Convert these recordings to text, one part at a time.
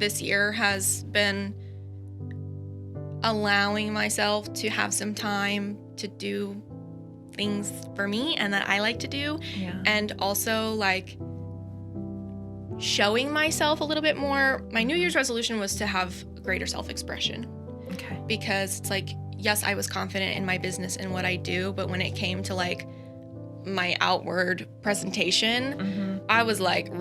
this year has been allowing myself to have some time to do things for me and that I like to do. Yeah. And also like showing myself a little bit more. My New Year's resolution was to have greater self-expression. Okay. Because it's like, yes, I was confident in my business and what I do, but when it came to like my outward presentation, I was like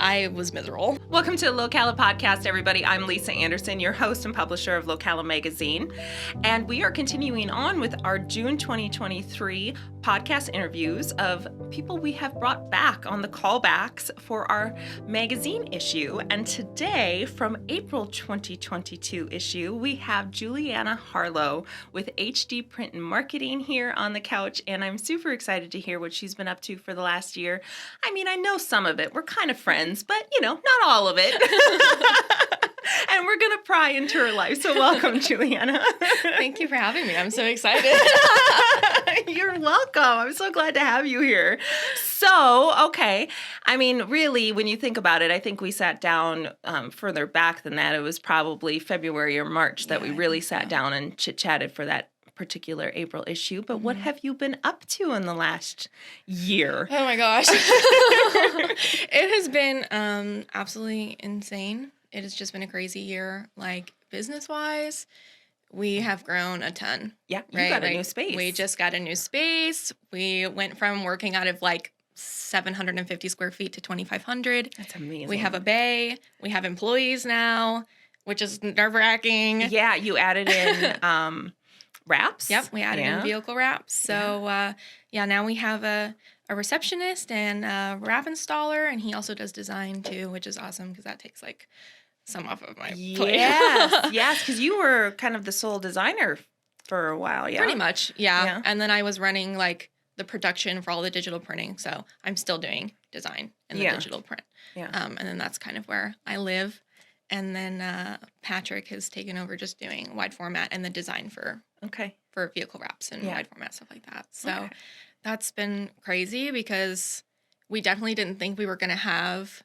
I was miserable. Welcome to the Locala podcast, everybody. I'm Lisa Anderson, your host and publisher of Locala magazine. And we are continuing on with our June 2023 podcast interviews of people we have brought back on the callbacks for our magazine issue. And today, from April 2022 issue, we have Julianna Harlow with HD Print and Marketing here on the couch. And I'm super excited to hear what she's been up to for the last year. I mean, I know some of it. We're kind of friends, but not all of it. And we're going to pry into her life. So welcome, Julianna. Thank you for having me. I'm so excited. You're welcome. I'm so glad to have you here. So, okay. I mean, really, when you think about it, I think we sat down further back than that. It was probably February or March that we really sat down and chit-chatted for that particular April issue. But what have you been up to in the last year? Oh my gosh. It has been absolutely insane. It has just been a crazy year, like business-wise. We have grown a ton. Yeah, you got a new space. We just got a new space. We went from working out of like 750 square feet to 2,500. That's amazing. We have a bay. We have employees now, which is nerve-wracking. Yeah, you added in wraps. Yep, we added in vehicle wraps. So, now we have a receptionist and a wrap installer, and he also does design too, which is awesome because that takes like some off of my plate. Yes, because you were kind of the sole designer for a while, yeah? Pretty much, yeah. And then I was running like the production for all the digital printing, so I'm still doing design in the digital print. Yeah. And then that's kind of where I live. And then Patrick has taken over just doing wide format and the design for vehicle wraps and wide format, stuff like that. So that's been crazy because we definitely didn't think we were going to have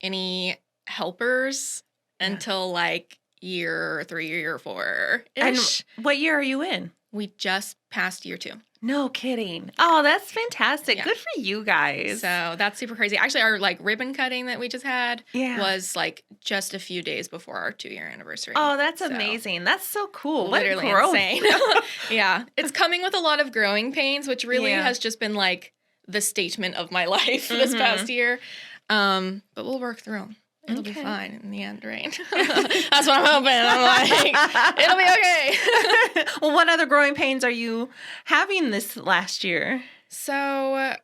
any helpers until like year 3 or year 4-ish. And what year are you in? We just passed year 2. No kidding. Oh, that's fantastic. Yeah. Good for you guys. So that's super crazy. Actually, our like ribbon cutting that we just had was like just a few days before our 2-year anniversary. Oh, that's amazing. That's so cool. Literally what growth. Insane. Yeah. It's coming with a lot of growing pains, which really has just been like the statement of my life this past year. But we'll work through them. It'll be fine in the end, right? That's what I'm hoping. I'm like, it'll be okay. Well, what other growing pains are you having this last year? So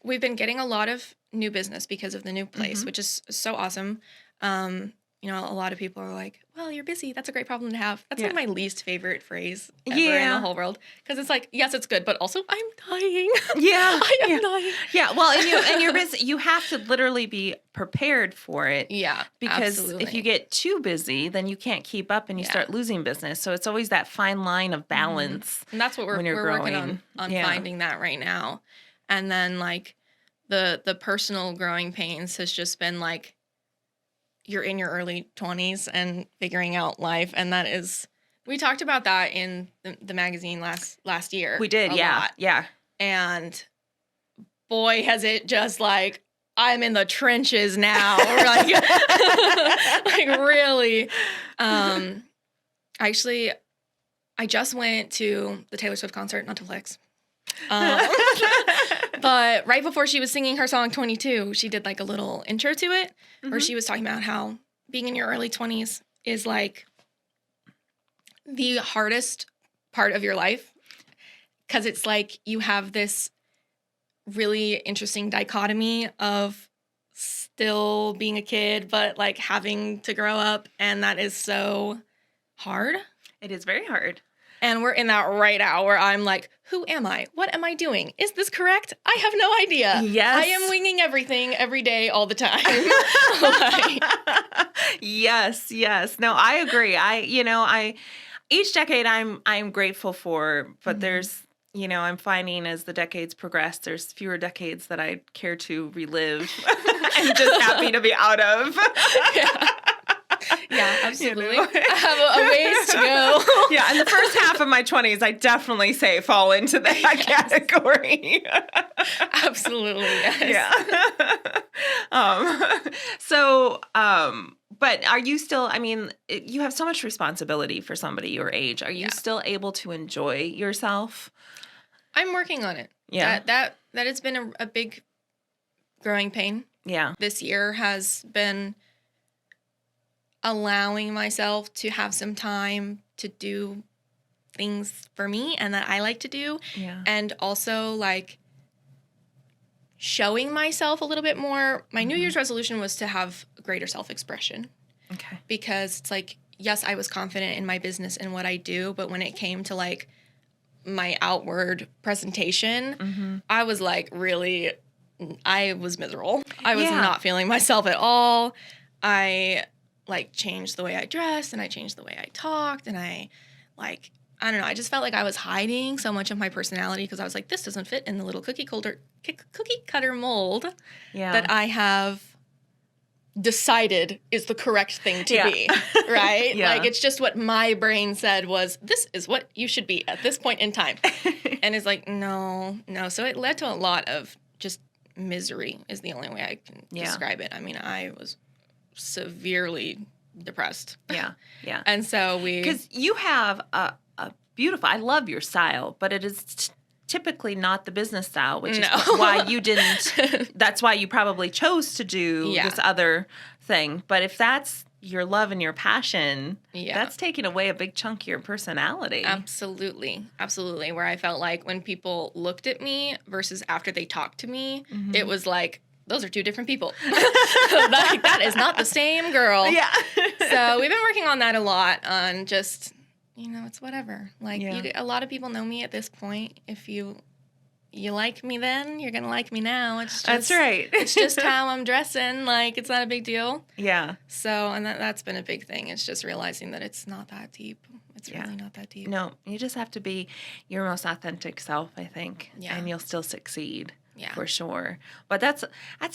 we've been getting a lot of new business because of the new place, which is so awesome. A lot of people are like, well, you're busy. That's a great problem to have. That's like my least favorite phrase ever in the whole world. Because it's like, yes, it's good, but also I'm dying. Yeah. I am dying. Yeah. Well, and you're busy. You have to literally be prepared for it. Yeah. Because if you get too busy, then you can't keep up and you start losing business. So it's always that fine line of balance. And that's what we're working on finding that right now. And then like the personal growing pains has just been like, you're in your early 20s and figuring out life. And that is, we talked about that in the magazine last year. We did, lot. Yeah. And boy, has it just like, I'm in the trenches now. like really. Actually, I just went to the Taylor Swift concert, not to flex. But right before she was singing her song 22, she did like a little intro to it where she was talking about how being in your early 20s is like the hardest part of your life because it's like you have this really interesting dichotomy of still being a kid but like having to grow up, and that is so hard. It is very hard. And we're in that right now where I'm like, who am I? What am I doing? Is this correct? I have no idea. Yes. I am winging everything every day, all the time. Yes. No, I agree. Each decade I'm grateful for, but there's, I'm finding as the decades progress, there's fewer decades that I care to relive. I'm just happy to be out of. Yeah. Absolutely. I have a ways to go. Yeah, in the first half of my 20s, I definitely say fall into that category. Absolutely, yes. Yeah. But are you still, I mean, you have so much responsibility for somebody your age. Are you still able to enjoy yourself? I'm working on it. Yeah. That has been a big growing pain. Yeah. This year has been allowing myself to have some time to do things for me and that I like to do. Yeah. And also like showing myself a little bit more. My New Year's resolution was to have greater self-expression. Okay. Because it's like, yes, I was confident in my business and what I do, but when it came to like my outward presentation, I was like I was miserable. I was not feeling myself at all. I like changed the way I dressed and I changed the way I talked and I don't know. I just felt like I was hiding so much of my personality because I was like, this doesn't fit in the little cookie cutter mold that I have decided is the correct thing to be, right? Yeah. Like, it's just what my brain said was, this is what you should be at this point in time. And it's like, no. So it led to a lot of just misery is the only way I can describe it. I mean, I was severely depressed. Yeah. And so because you have a beautiful, I love your style, but it is typically not the business style, which is why you didn't, that's why you probably chose to do this other thing. But if that's your love and your passion, that's taking away a big chunk of your personality. Absolutely. Where I felt like when people looked at me versus after they talked to me, it was like, those are two different people. Like, that is not the same girl. Yeah. So we've been working on that a lot on just, it's whatever. Like, a lot of people know me at this point. If you like me then, you're going to like me now. It's just, that's right. It's just how I'm dressing. Like, it's not a big deal. Yeah. So, and that's been a big thing. It's just realizing that it's not that deep. It's really not that deep. No, you just have to be your most authentic self, I think. Yeah. And you'll still succeed. Yeah. For sure. But that's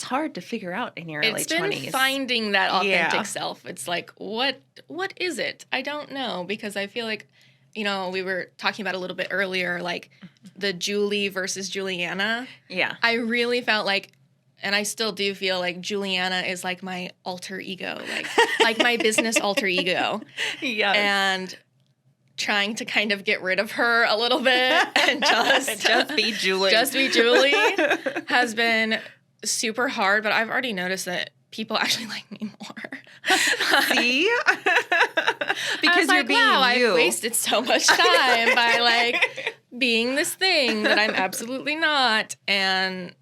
hard to figure out in your early 20s. It's been finding that authentic self. It's like, what is it? I don't know, because I feel like, we were talking about a little bit earlier, like the Julie versus Julianna. Yeah. I really felt like, and I still do feel like Julianna is like my alter ego, like my business alter ego. Yeah. And trying to kind of get rid of her a little bit and just be Julie. Just be Julie has been super hard, but I've already noticed that people actually like me more. See? Because you're being you. I've wasted so much time by like being this thing that I'm absolutely not. And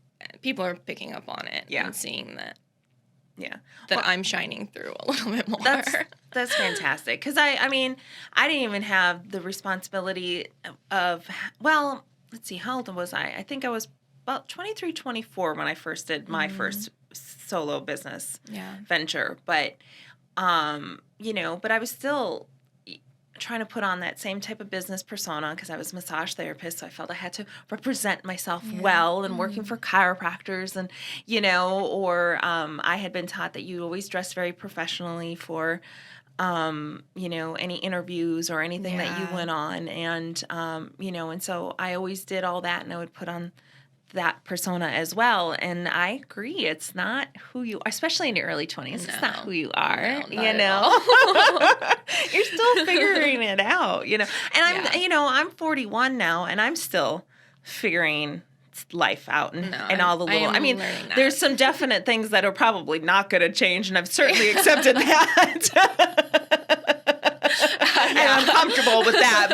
people are picking up on it and seeing that. Yeah. That I'm shining through a little bit more. That's fantastic. Because I mean, I didn't even have the responsibility of, well, let's see, how old was I? I think I was about 23, 24 when I first did my first solo business venture. But, but I was still trying to put on that same type of business persona because I was a massage therapist, so I felt I had to represent myself well and working for chiropractors and, or I had been taught that you always dress very professionally for, any interviews or anything that you went on. And, and so I always did all that and I would put on that persona as well. And I agree. It's not who you are, especially in your early 20s. It's not who you are, You're still figuring it out, And I'm 41 now and I'm still figuring life out and all the little, there's some definite things that are probably not going to change. And I've certainly accepted that. And I'm comfortable with that,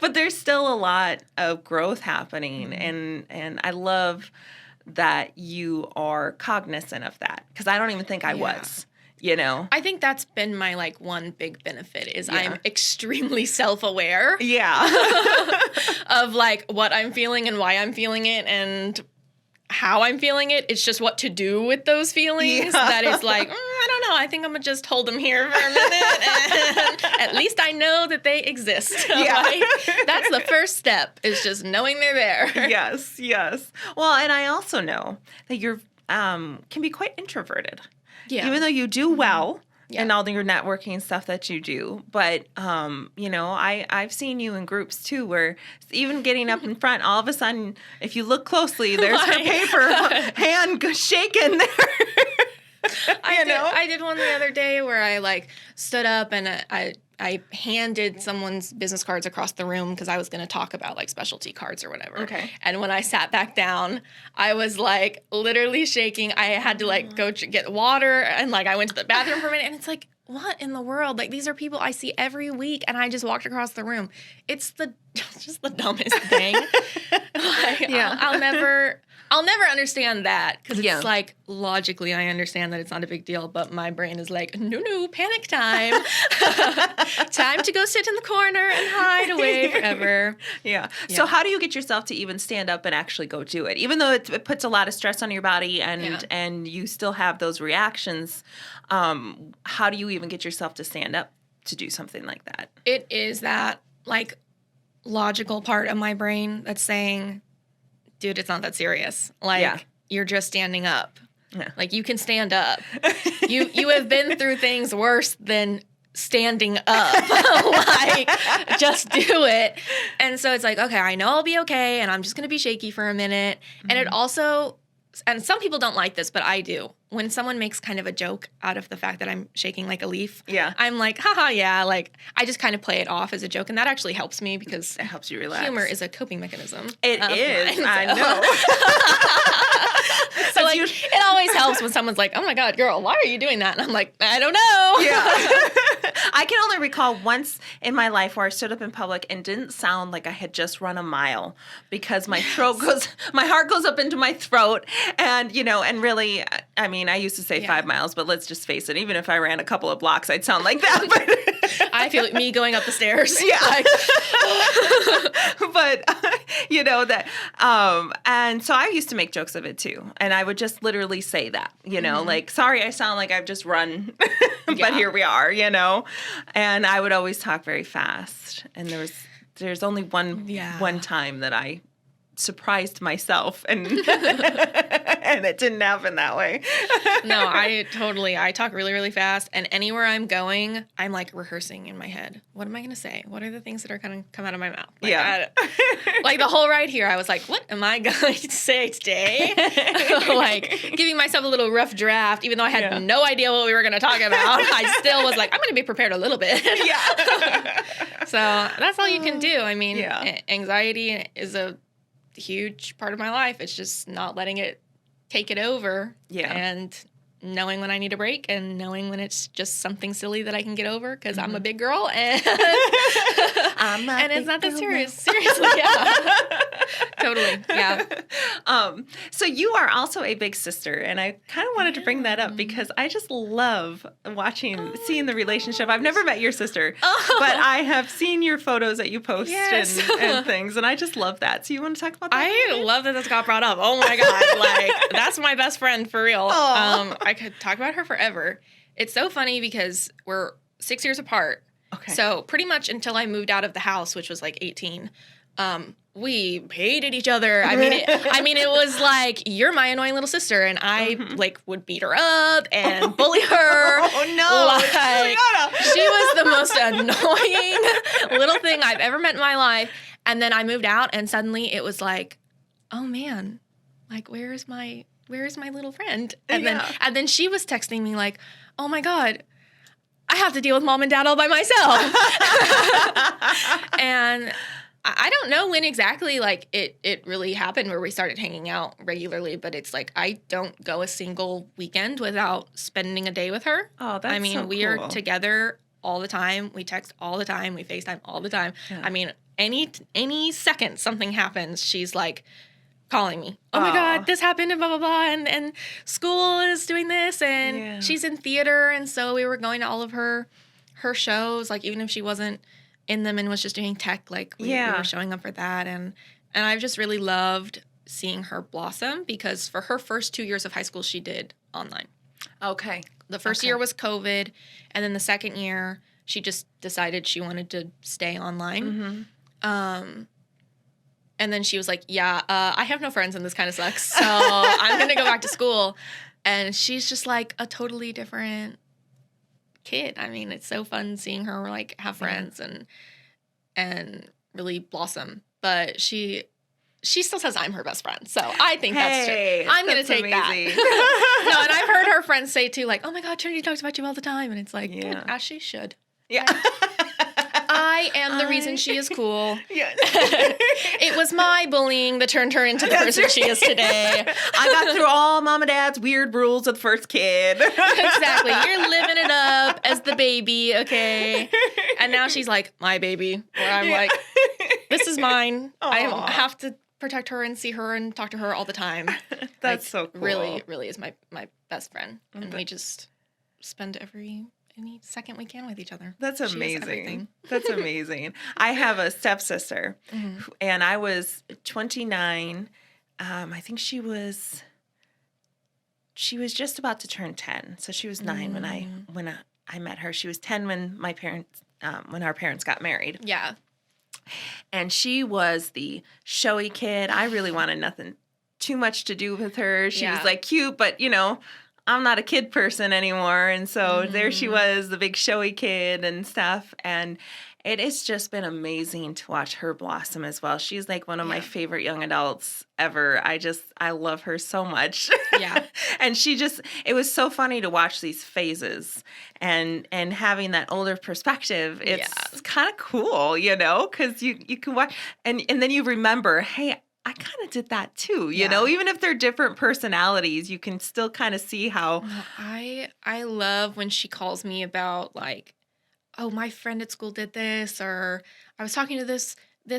but there's still a lot of growth happening, and I love that you are cognizant of that because I don't even think I was. I think that's been my one big benefit is I'm extremely self-aware. Of what I'm feeling and why I'm feeling it and how I'm feeling it. It's just what to do with those feelings. That is I don't know. I think I'm going to just hold them here for a minute. And at least I know that they exist. That's the first step is just knowing they're there. Yes. Well, and I also know that you're can be quite introverted. Yeah. Even though you do well and all your networking stuff that you do. But, I've seen you in groups too, where even getting up in front, all of a sudden, if you look closely, there's her paper hand shaking there. I did one the other day where I stood up and I handed someone's business cards across the room because I was going to talk about specialty cards or whatever. Okay. And when I sat back down, I was literally shaking. I had to go get water and I went to the bathroom for a minute, and it's what in the world? These are people I see every week, and I just walked across the room. It's just the dumbest thing. I'll never understand that because it's logically I understand that it's not a big deal, but my brain is no, panic time. Time to go sit in the corner and hide away forever. Yeah. So how do you get yourself to even stand up and actually go do it? Even though it puts a lot of stress on your body and you still have those reactions, how do you even get yourself to stand up to do something like that? It is that logical part of my brain that's saying, dude, it's not that serious. You're just standing up. Yeah. You can stand up. You have been through things worse than standing up. Just do it. And so it's okay, I know I'll be okay, and I'm just going to be shaky for a minute. Mm-hmm. And it also, and some people don't like this, but I do. When someone makes kind of a joke out of the fact that I'm shaking like a leaf, I'm haha, yeah. I just kind of play it off as a joke, and that actually helps me because it helps you relax. Humor is a coping mechanism. It is. I know. So it always helps when someone's oh my God, girl, why are you doing that? And I'm I don't know. Yeah. I can only recall once in my life where I stood up in public and didn't sound like I had just run a mile because my my heart goes up into my throat, and and really, I mean, I used to say 5 miles, but let's just face it, even if I ran a couple of blocks, I'd sound like that. But I feel me going up the stairs. Yeah. But, that, and so I used to make jokes of it too. And I would just literally say that, sorry, I sound like I've just run, but here we are, and I would always talk very fast. And there's only one time that I surprised myself and and it didn't happen that way. No, I talk really, really fast, and anywhere I'm going, I'm rehearsing in my head. What am I going to say? What are the things that are going to come out of my mouth? The whole ride here, I was what am I going to say today? Giving myself a little rough draft, even though I had no idea what we were going to talk about. I still was I'm going to be prepared a little bit. Yeah. So that's all you can do. I mean, anxiety is a huge part of my life. It's just not letting it take it over. Yeah. And knowing when I need a break and knowing when it's just something silly that I can get over because I'm a big girl and and it's not that serious. Seriously, yeah. Totally, yeah. So you are also a big sister, and I kind of wanted to bring that up because I just love seeing the relationship. I've never met your sister, but I have seen your photos that you post and things, and I just love that. So you want to talk about that? I love that this got brought up. Oh my God, that's my best friend for real. I could talk about her forever. It's so funny because we're 6 years apart. Okay. So pretty much until I moved out of the house, which was 18, we hated each other. I mean, it was you're my annoying little sister, and I would beat her up and bully her. Oh no! She was the most annoying little thing I've ever met in my life. And then I moved out, and suddenly it was oh man, where is my little friend? And then she was texting me oh my God, I have to deal with mom and dad all by myself. And I don't know when exactly it really happened where we started hanging out regularly, but it's I don't go a single weekend without spending a day with her. Oh, that's so cool. We are together all the time. We text all the time. We FaceTime all the time. Yeah. I mean, any second something happens, she's calling me. Oh my God, this happened and blah, blah, blah. And school is doing this, and she's in theater. And so we were going to all of her shows, even if she wasn't in them and was just doing tech, we were showing up for that. And I've just really loved seeing her blossom because for her first 2 years of high school, she did online. Okay. The first year was COVID. And then the second year, she just decided she wanted to stay online. Mm-hmm. And then she was I have no friends and this kind of sucks. So I'm going to go back to school. And she's just a totally different kid. I mean, it's so fun seeing her like have friends and really blossom. But she still says I'm her best friend. So I think that's true. I'm going to take amazing. That. No, and I've heard her friends say too, like, oh my God, Trinity talks about you all the time. And it's like, as she should. Yeah. I am the reason she is cool. Yeah. It was my bullying that turned her into the person she is today. I got through all mom and dad's weird rules with the first kid. Exactly. You're living it up as the baby, okay? And now she's like, my baby. Where I'm like, this is mine. Aww. I have to protect her and see her and talk to her all the time. That's so cool. Really, really is my best friend. And we just spend any second we can with each other. That's amazing. That's amazing. I have a stepsister, and I was 29. I think she was just about to turn 10. So she was 9 when I met her. She was 10 when our parents got married. Yeah. And she was the showy kid. I really wanted nothing too much to do with her. She was like cute, but I'm not a kid person anymore. And so there she was, the big showy kid and stuff. And it has just been amazing to watch her blossom as well. She's like one of my favorite young adults ever. I love her so much. Yeah. And it was so funny to watch these phases and having that older perspective. It's kind of cool, because you can watch and then you remember, hey, I kind of did that too, even if they're different personalities, you can still kind of see how. I love when she calls me about like, oh, my friend at school did this, or I was talking to this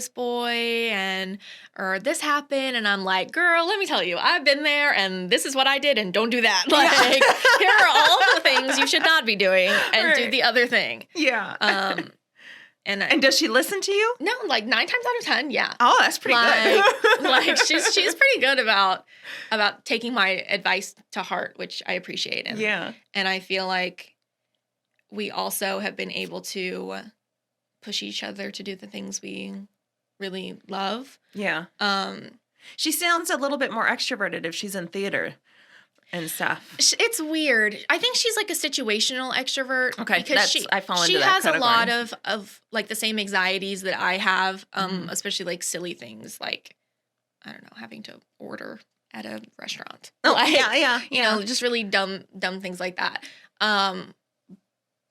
boy or this happened, and I'm like, girl, let me tell you, I've been there and this is what I did and don't do that. Like, here are all the things you should not be doing and do the other thing. Yeah. And does she listen to you? No, like 9 times out of 10, yeah. Oh, that's pretty good. Like she's pretty good about taking my advice to heart, which I appreciate. And I feel like we also have been able to push each other to do the things we really love. Yeah. She sounds a little bit more extroverted if she's in theater and stuff. It's weird. I think she's like a situational extrovert. Okay, because I fall into that she has category. A lot of like the same anxieties that I have, especially like silly things like, I don't know, having to order at a restaurant. Oh, like, yeah. Just really dumb things like that.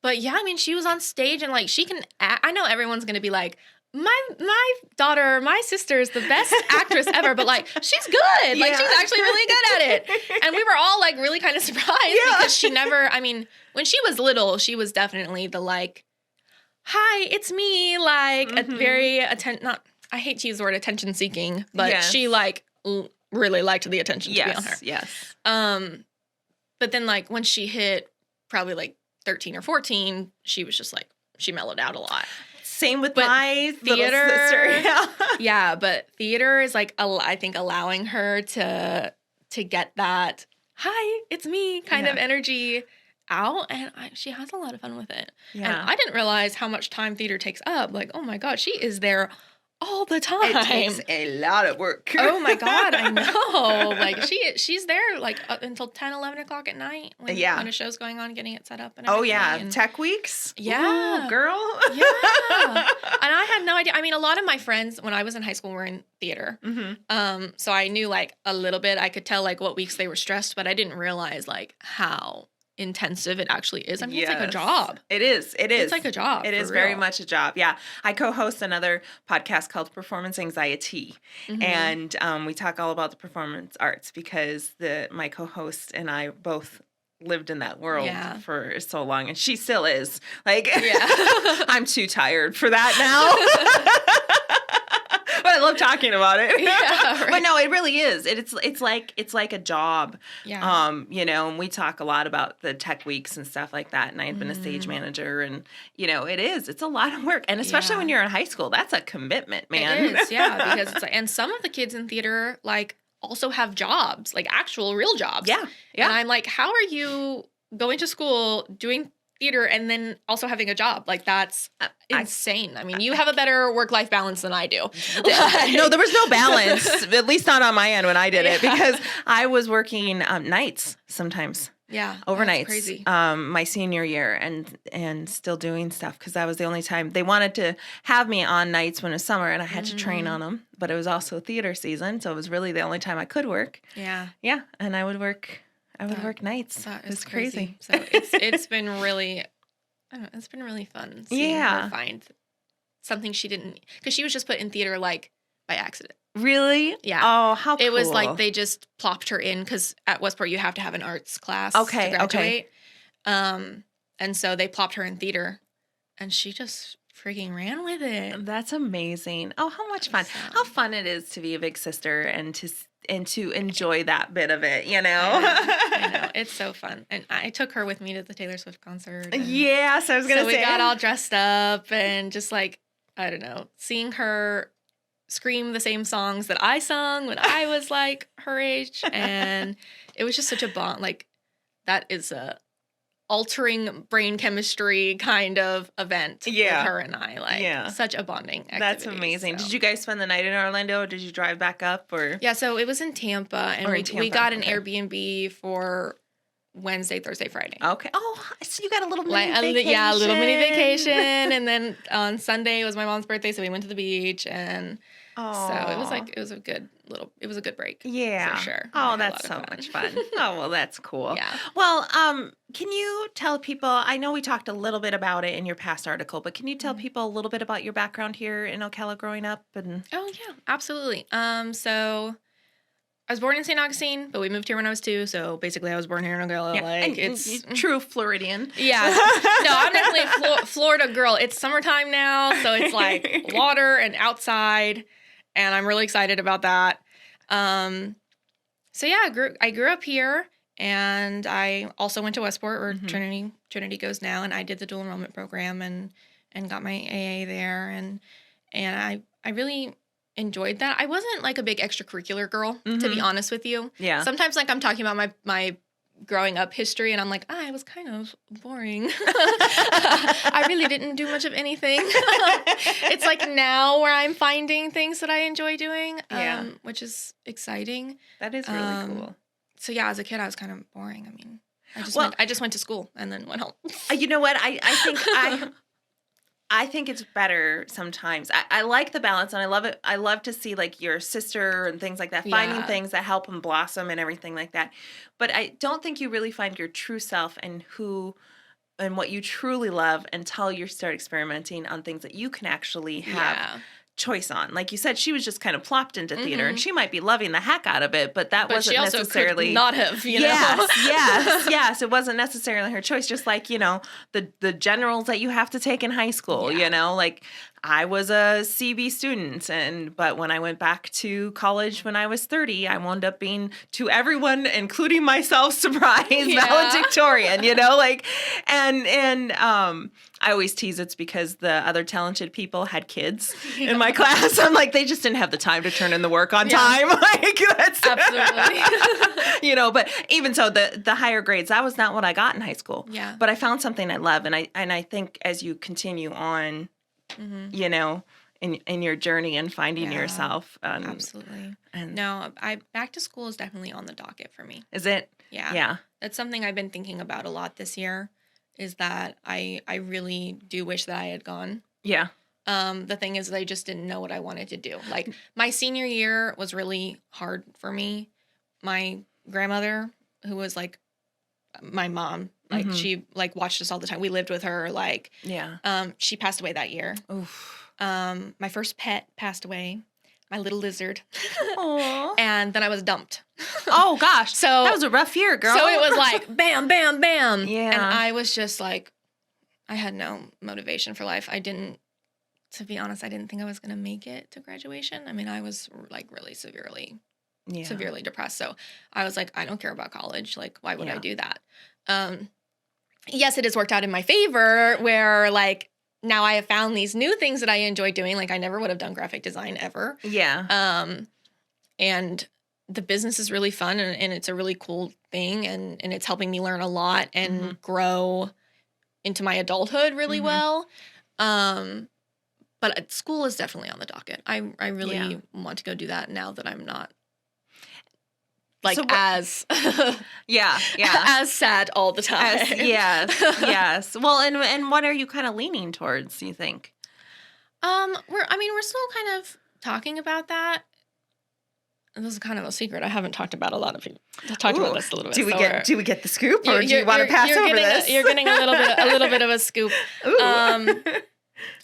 But yeah, I mean, she was on stage and like she can act. I know everyone's going to be like, my daughter, my sister is the best actress ever, but like she's good. Like she's actually really good at it. And we were all like really kind of surprised because she never, I mean, when she was little, she was definitely the like, hi, it's me, like a very I hate to use the word attention seeking, but she like really liked the attention to be on her. Yes. But then like when she hit probably like 13 or 14, she was just like, she mellowed out a lot. Same with my theater. Little sister. Yeah, but theater is like, I think, allowing her to get that, hi, it's me kind of energy out. And she has a lot of fun with it. Yeah. And I didn't realize how much time theater takes up. Like, oh my God, she is there all the time. It takes a lot of work. Oh my God, I know. Like she's there like up until 10, 11 o'clock at night when a show's going on, getting it set up and everything. Oh yeah, and tech weeks? Yeah. Ooh, girl. Yeah. And I had no idea. I mean, a lot of my friends when I was in high school were in theater. So I knew like a little bit. I could tell like what weeks they were stressed, but I didn't realize like how intensive it actually is. I mean, it's like a job. It is. It's like a job. It is very much a job. Yeah. I co-host another podcast called Performance Anxiety. And we talk all about the performance arts because my co-host and I both lived in that world for so long. And she still is. Like, I'm too tired for that now. But I love talking about it. Yeah, right. But no, it really is. It's like a job. Yeah. And we talk a lot about the tech weeks and stuff like that. And I had been a stage manager, and it's a lot of work. And especially when you're in high school, that's a commitment, man. It is, yeah, because it's like, and some of the kids in theater like also have jobs, like actual real jobs. Yeah. Yeah. And I'm like, how are you going to school doing theater and then also having a job? Like that's insane. I mean, you have a better work-life balance than I do. No, there was no balance, at least not on my end when I did it, because I was working nights sometimes. Yeah. Overnights. Crazy. My senior year and still doing stuff because that was the only time they wanted to have me on nights when it was summer and I had to train on them. But it was also theater season, so it was really the only time I could work. Yeah. Yeah, and I would work nights. That it was crazy. So it's been really, I don't know, it's been really fun seeing her find something she didn't, because she was just put in theater like by accident. Really? Yeah. Oh, how cool. It was like they just plopped her in because at Westport you have to have an arts class to graduate. And so they plopped her in theater and she just freaking ran with it. That's amazing. Oh, how much fun. How fun it is to be a big sister and to enjoy that bit of it, you know? I know. It's so fun. And I took her with me to the Taylor Swift concert. Yeah, so I was going to say. So we got all dressed up and just like, I don't know, seeing her scream the same songs that I sung when I was like her age. And it was just such a bond. Like, that is a altering brain chemistry kind of event with her and I. Like, such a bonding activity. That's amazing. So. Did you guys spend the night in Orlando or did you drive back up? Or Yeah, so it was in Tampa. And we got an Airbnb for Wednesday, Thursday, Friday. Okay. Oh, so you got a little mini vacation. Yeah, a little mini vacation. And then on Sunday was my mom's birthday, so we went to the beach. And so it was a good break. Yeah. For sure. Oh, that's so much fun. Oh, well, that's cool. Yeah. Well, can you tell people, I know we talked a little bit about it in your past article, but can you tell people a little bit about your background here in Ocala growing up? And Oh, yeah, absolutely. So I was born in St. Augustine, but we moved here when I was 2, so basically I was born here in Ocala. Yeah. Like, and it's true Floridian. Yeah. No, I'm definitely a Florida girl. It's summertime now, so it's like water and outside, and I'm really excited about that. So yeah, I grew up here, and I also went to Westport, where Trinity goes now, and I did the dual enrollment program and got my AA there, and I really enjoyed that. I wasn't like a big extracurricular girl, to be honest with you. Yeah. Sometimes like I'm talking about my growing up history and I'm like, I was kind of boring. I really didn't do much of anything. It's like now where I'm finding things that I enjoy doing, which is exciting. That is really cool. So yeah, as a kid I was kind of boring. I mean, I just went to school and then went home. You know what? I think it's better sometimes. I like the balance and I love it. I love to see like your sister and things like that, finding things that help them blossom and everything like that. But I don't think you really find your true self and what you truly love until you start experimenting on things that you can actually have choice on. Like you said, she was just kind of plopped into theater and she might be loving the heck out of it, but wasn't she also necessarily could not have, you know. Yes. It wasn't necessarily her choice, just like, you know, the generals that you have to take in high school, you know, like I was a CB student but when I went back to college when I was 30, I wound up being, to everyone, including myself, surprised valedictorian, you know, like, and I always tease it's because the other talented people had kids in my class. I'm like, they just didn't have the time to turn in the work on time. Like, that's absolutely. You know, but even so, the higher grades, that was not what I got in high school. Yeah. But I found something I love, and I think as you continue on, you know, in your journey and finding yourself. Absolutely. No, back to school is definitely on the docket for me. Is it? Yeah. Yeah. That's something I've been thinking about a lot this year, is that I really do wish that I had gone. Yeah. The thing is, I just didn't know what I wanted to do. Like, my senior year was really hard for me. My grandmother, who was like my mom, like she like watched us all the time. We lived with her. Like, she passed away that year. Oof. My first pet passed away, my little lizard. Aww. And then I was dumped. Oh gosh. So that was a rough year, girl. So it was like bam, bam, bam. Yeah. And I was just like, I had no motivation for life. To be honest, I didn't think I was going to make it to graduation. I mean, I was like really severely depressed. So I was like, I don't care about college. Like, why would I do that? Yes, it has worked out in my favor where like now I have found these new things that I enjoy doing. Like, I never would have done graphic design ever. Yeah. And the business is really fun and it's a really cool thing. And it's helping me learn a lot and grow into my adulthood really well. But school is definitely on the docket. I really want to go do that now that I'm not like as as sad all the time. Yes. Well, and what are you kind of leaning towards, you think? We're still kind of talking about that. And this is kind of a secret. I haven't talked about a lot of people. Talked about this a little bit. Do we get the scoop, or do you want to pass over this? You're getting a little bit of a scoop.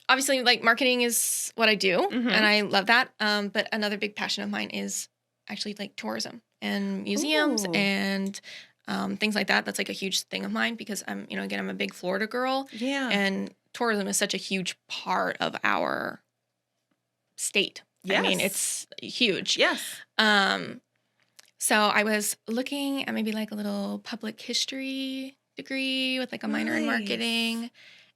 Obviously, like, marketing is what I do, and I love that. But another big passion of mine is actually like tourism and museums and things like that. That's like a huge thing of mine because I'm a big Florida girl. Yeah. And tourism is such a huge part of our state. Yes. I mean, it's huge. Yes. So I was looking at maybe like a little public history degree with like a minor in marketing.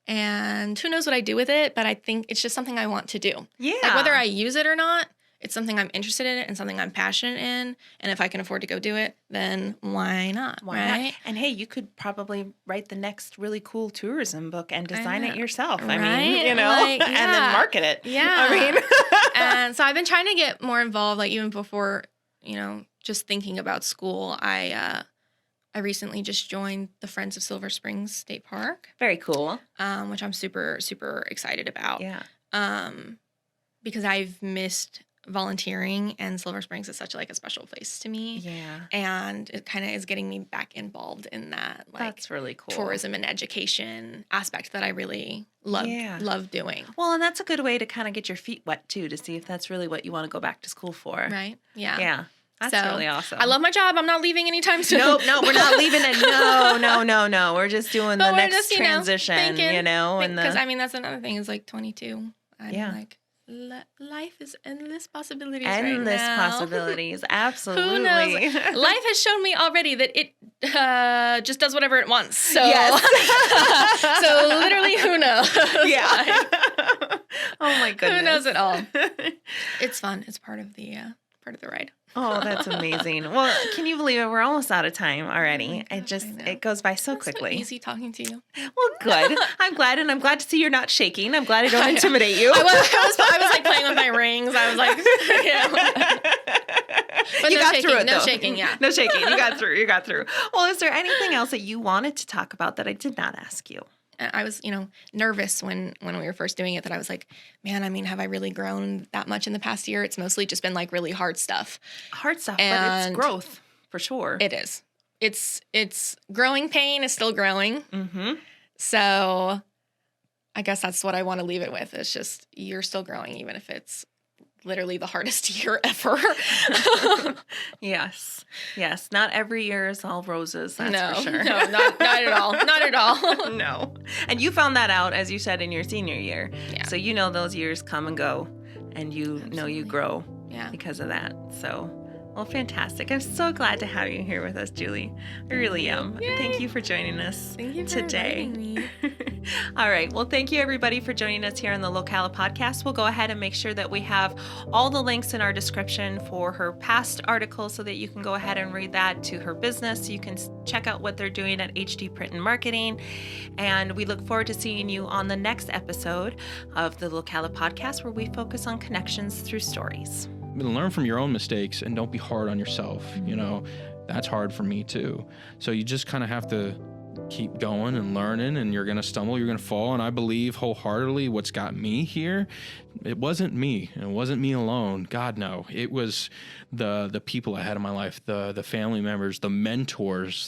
And who knows what I do with it, but I think it's just something I want to do. Yeah. Like, whether I use it or not, it's something I'm interested in and something I'm passionate in. And if I can afford to go do it, then why not? Why not? And hey, you could probably write the next really cool tourism book and design it yourself. Right? I mean, and then market it. Yeah. I mean, and so I've been trying to get more involved, like even before, just thinking about school. I recently just joined the Friends of Silver Springs State Park. Very cool. Which I'm super, super excited about. Yeah. Because I've missed volunteering, and Silver Springs is such like a special place to me. Yeah. And it kind of is getting me back involved in that, like, that's really cool, tourism and education aspect that I really love doing. Well, and that's a good way to kind of get your feet wet too, to see if that's really what you want to go back to school for. Right. Yeah. Yeah. That's really awesome. I love my job. I'm not leaving anytime soon. No, we're not leaving it. No. We're just doing the next transition, because I mean, that's another thing is like 22. I'm like, life is endless possibilities endless right now. Possibilities, absolutely. Who knows? Life has shown me already that it just does whatever it wants. So, so literally, who knows? Yeah. Oh my goodness. Who knows it all? It's fun. It's part of the ride. Oh, that's amazing. Well, can you believe it? We're almost out of time already. Oh gosh, it goes by so quickly. So easy talking to you. Well, good. I'm glad, and I'm glad to see you're not shaking. I'm glad I don't intimidate you. I was like playing with my rings. I was like, But you got shaking, through it, no though. shaking, yeah. No shaking. You got through. Well, is there anything else that you wanted to talk about that I did not ask you? I was, nervous when we were first doing it, that I was like, man, I mean, have I really grown that much in the past year? It's mostly just been like really hard stuff. But it's growth for sure. It is. It's growing pain is still growing. Mm-hmm. So I guess that's what I want to leave it with. It's just, you're still growing, even if it's literally the hardest year ever. Yes. Not every year is all roses. That's for sure. No, not at all. Not at all. No. And you found that out, as you said, in your senior year. Yeah. So those years come and go, and Absolutely. You grow Yeah. because of that. So, well, fantastic. I'm so glad to have you here with us, Julie. I really am. Yay. Thank you for joining us today. Inviting me. All right. Well, thank you, everybody, for joining us here on the Locala podcast. We'll go ahead and make sure that we have all the links in our description for her past articles so that you can go ahead and read that, to her business. You can check out what they're doing at HD Print and Marketing. And we look forward to seeing you on the next episode of the Locala podcast, where we focus on connections through stories. Learn from your own mistakes and don't be hard on yourself. That's hard for me too. So you just kind of have to keep going and learning, and you're going to stumble, you're going to fall. And I believe wholeheartedly what's got me here, it wasn't me. It wasn't me alone. God, no. It was the people I had in my life, the family members, the mentors